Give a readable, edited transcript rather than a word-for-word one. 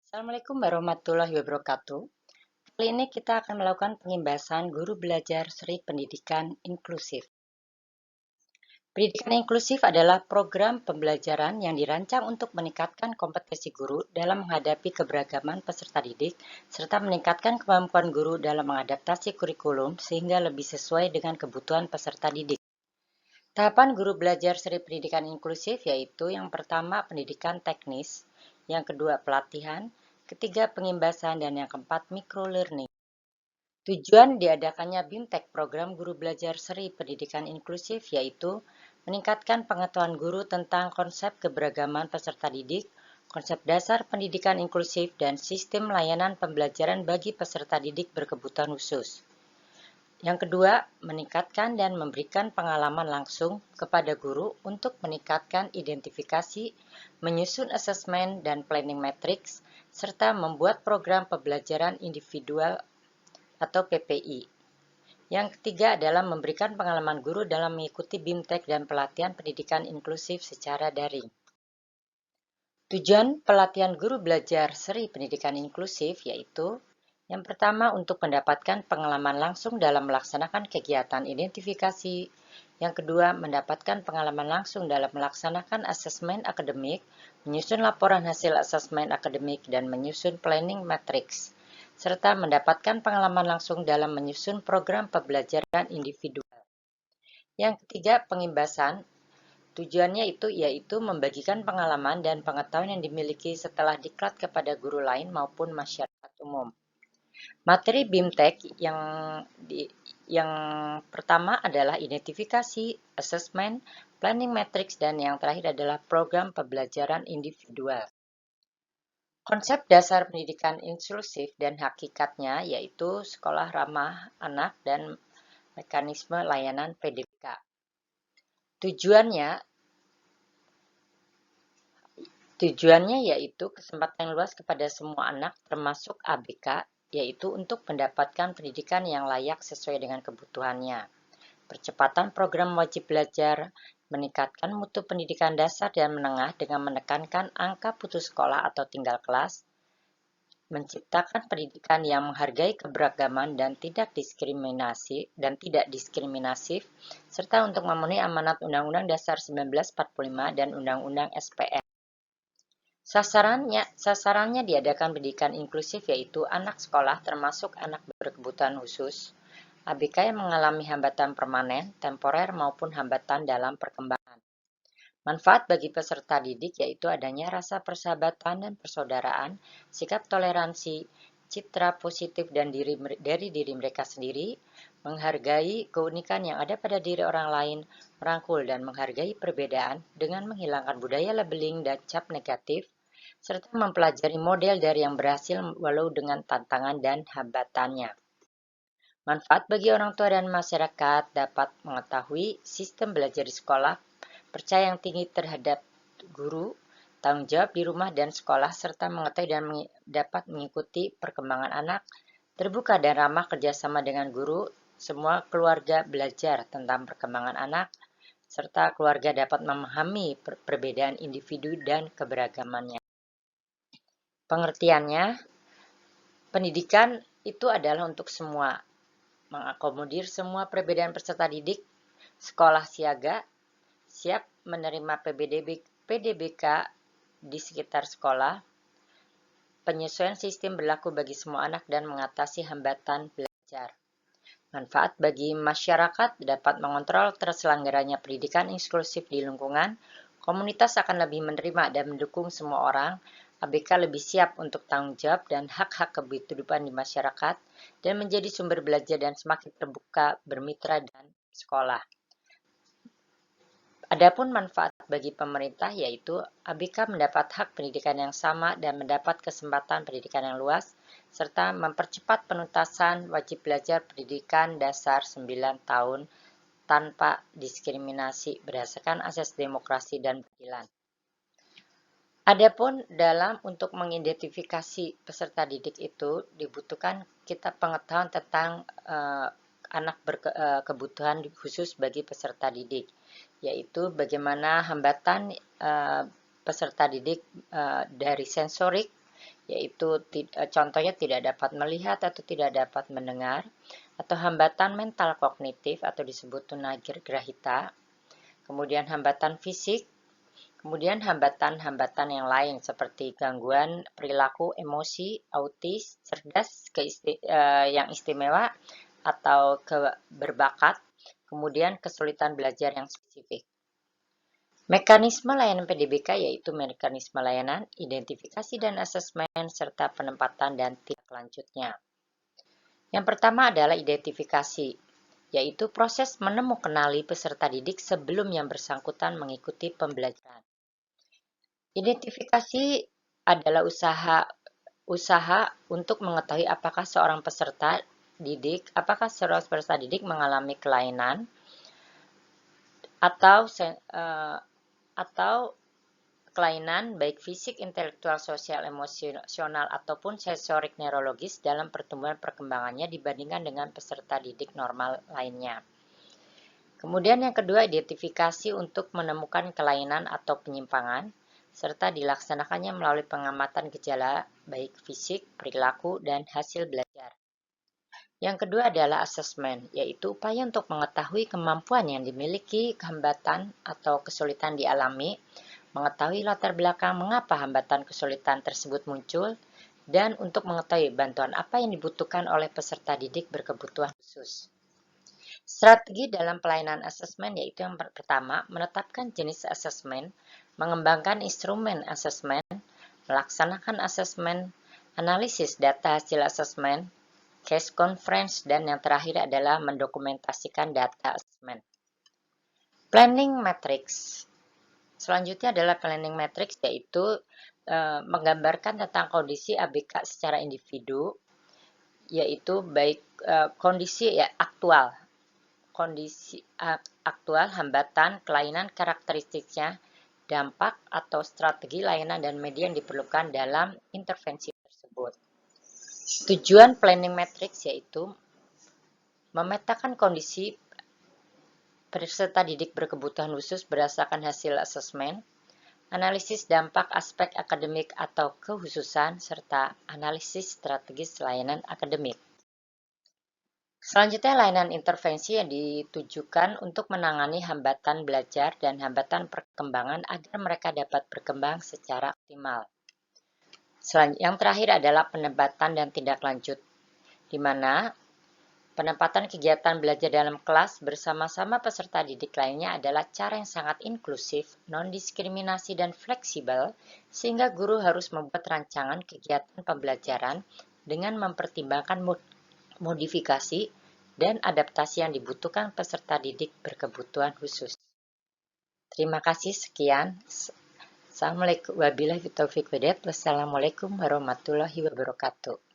Assalamualaikum warahmatullahi wabarakatuh. Kali ini kita akan melakukan pengimbasan guru belajar seri pendidikan inklusif. Pendidikan inklusif adalah program pembelajaran yang dirancang untuk meningkatkan kompetensi guru dalam menghadapi keberagaman peserta didik, serta meningkatkan kemampuan guru dalam mengadaptasi kurikulum sehingga lebih sesuai dengan kebutuhan peserta didik. Tahapan guru belajar seri pendidikan inklusif yaitu yang pertama pendidikan teknis, yang kedua pelatihan, ketiga pengimbasan, dan yang keempat microlearning. Tujuan diadakannya BIMTEK program guru belajar seri pendidikan inklusif yaitu meningkatkan pengetahuan guru tentang konsep keberagaman peserta didik, konsep dasar pendidikan inklusif, dan sistem layanan pembelajaran bagi peserta didik berkebutuhan khusus. Yang kedua, meningkatkan dan memberikan pengalaman langsung kepada guru untuk meningkatkan identifikasi, menyusun asesmen dan planning matrix, serta membuat program pembelajaran individual atau PPI. Yang ketiga adalah memberikan pengalaman guru dalam mengikuti BIMTEK dan pelatihan pendidikan inklusif secara daring. Tujuan pelatihan guru belajar seri pendidikan inklusif yaitu yang pertama untuk mendapatkan pengalaman langsung dalam melaksanakan kegiatan identifikasi, yang kedua mendapatkan pengalaman langsung dalam melaksanakan asesmen akademik, menyusun laporan hasil asesmen akademik, dan menyusun planning matrix, serta mendapatkan pengalaman langsung dalam menyusun program pembelajaran individual. Yang ketiga, pengimbasan. Tujuannya yaitu membagikan pengalaman dan pengetahuan yang dimiliki setelah diklat kepada guru lain maupun masyarakat umum. Materi BIMTEK yang pertama adalah identifikasi, asesmen, planning matrix, dan yang terakhir adalah program pembelajaran individual. Konsep dasar pendidikan inklusif dan hakikatnya yaitu sekolah ramah anak dan mekanisme layanan PDK. Tujuannya yaitu kesempatan luas kepada semua anak termasuk ABK, yaitu untuk mendapatkan pendidikan yang layak sesuai dengan kebutuhannya. Percepatan program wajib belajar, meningkatkan mutu pendidikan dasar dan menengah dengan menekankan angka putus sekolah atau tinggal kelas, menciptakan pendidikan yang menghargai keberagaman dan tidak diskriminatif, serta untuk memenuhi amanat Undang-Undang Dasar 1945 dan Undang-Undang SPN. Sasarannya diadakan pendidikan inklusif yaitu anak sekolah termasuk anak berkebutuhan khusus, ABK yang mengalami hambatan permanen, temporer maupun hambatan dalam perkembangan. Manfaat bagi peserta didik yaitu adanya rasa persahabatan dan persaudaraan, sikap toleransi, citra positif dari diri mereka sendiri, menghargai keunikan yang ada pada diri orang lain, merangkul dan menghargai perbedaan dengan menghilangkan budaya labeling dan cap negatif, serta mempelajari model dari yang berhasil walau dengan tantangan dan hambatannya. Manfaat bagi orang tua dan masyarakat dapat mengetahui sistem belajar di sekolah, percaya yang tinggi terhadap guru, tanggung jawab di rumah dan sekolah, serta mengetahui dan dapat mengikuti perkembangan anak, terbuka dan ramah kerjasama dengan guru, semua keluarga belajar tentang perkembangan anak, serta keluarga dapat memahami perbedaan individu dan keberagamannya. Pengertiannya, pendidikan itu adalah untuk semua, mengakomodir semua perbedaan peserta didik, sekolah siaga, siap menerima PDBK di sekitar sekolah, penyesuaian sistem berlaku bagi semua anak dan mengatasi hambatan belajar. Manfaat bagi masyarakat dapat mengontrol terselenggaranya pendidikan inklusif di lingkungan, komunitas akan lebih menerima dan mendukung semua orang, ABK lebih siap untuk tanggung jawab dan hak-hak kehidupan di masyarakat, dan menjadi sumber belajar dan semakin terbuka bermitra dan sekolah. Adapun manfaat bagi pemerintah yaitu ABK mendapat hak pendidikan yang sama dan mendapat kesempatan pendidikan yang luas, serta mempercepat penuntasan wajib belajar pendidikan dasar 9 tahun tanpa diskriminasi berdasarkan asas demokrasi dan keadilan. Adapun untuk mengidentifikasi peserta didik itu dibutuhkan kita pengetahuan tentang anak berkebutuhan khusus bagi peserta didik, yaitu bagaimana hambatan peserta didik dari sensorik yaitu contohnya tidak dapat melihat atau tidak dapat mendengar, atau hambatan mental kognitif atau disebut tunagrahita, kemudian hambatan fisik, kemudian hambatan-hambatan yang lain seperti gangguan perilaku emosi, autis, cerdas, yang istimewa, atau berbakat, kemudian kesulitan belajar yang spesifik. Mekanisme layanan PDBK yaitu mekanisme layanan, identifikasi dan asesmen, serta penempatan dan tindak lanjutnya. Yang pertama adalah identifikasi, yaitu proses menemukanali peserta didik sebelum yang bersangkutan mengikuti pembelajaran. Identifikasi adalah usaha untuk mengetahui apakah seorang peserta didik mengalami kelainan atau kelainan baik fisik, intelektual, sosial, emosional ataupun sensorik neurologis dalam pertumbuhan perkembangannya dibandingkan dengan peserta didik normal lainnya. Kemudian yang kedua, identifikasi untuk menemukan kelainan atau penyimpangan, serta dilaksanakannya melalui pengamatan gejala baik fisik, perilaku, dan hasil belajar. Yang kedua adalah asesmen, yaitu upaya untuk mengetahui kemampuan yang dimiliki, hambatan atau kesulitan dialami, mengetahui latar belakang mengapa hambatan kesulitan tersebut muncul, dan untuk mengetahui bantuan apa yang dibutuhkan oleh peserta didik berkebutuhan khusus. Strategi dalam pelayanan asesmen yaitu yang pertama, menetapkan jenis asesmen, mengembangkan instrumen asesmen, melaksanakan asesmen, analisis data hasil asesmen, case conference, dan yang terakhir adalah mendokumentasikan data asesmen. Planning matrix. Selanjutnya adalah planning matrix, yaitu menggambarkan tentang kondisi ABK secara individu, yaitu baik kondisi aktual, hambatan, kelainan karakteristiknya, dampak atau strategi layanan dan media yang diperlukan dalam intervensi tersebut. Tujuan planning matrix yaitu memetakan kondisi peserta didik berkebutuhan khusus berdasarkan hasil asesmen, analisis dampak aspek akademik atau kekhususan, serta analisis strategis layanan akademik. Selanjutnya, layanan intervensi yang ditujukan untuk menangani hambatan belajar dan hambatan perkembangan agar mereka dapat berkembang secara optimal. Yang terakhir adalah penempatan dan tindak lanjut, di mana penempatan kegiatan belajar dalam kelas bersama-sama peserta didik lainnya adalah cara yang sangat inklusif, non-diskriminasi, dan fleksibel, sehingga guru harus membuat rancangan kegiatan pembelajaran dengan mempertimbangkan modifikasi dan adaptasi yang dibutuhkan peserta didik berkebutuhan khusus. Terima kasih, sekian. Assalamualaikum warahmatullahi wabarakatuh.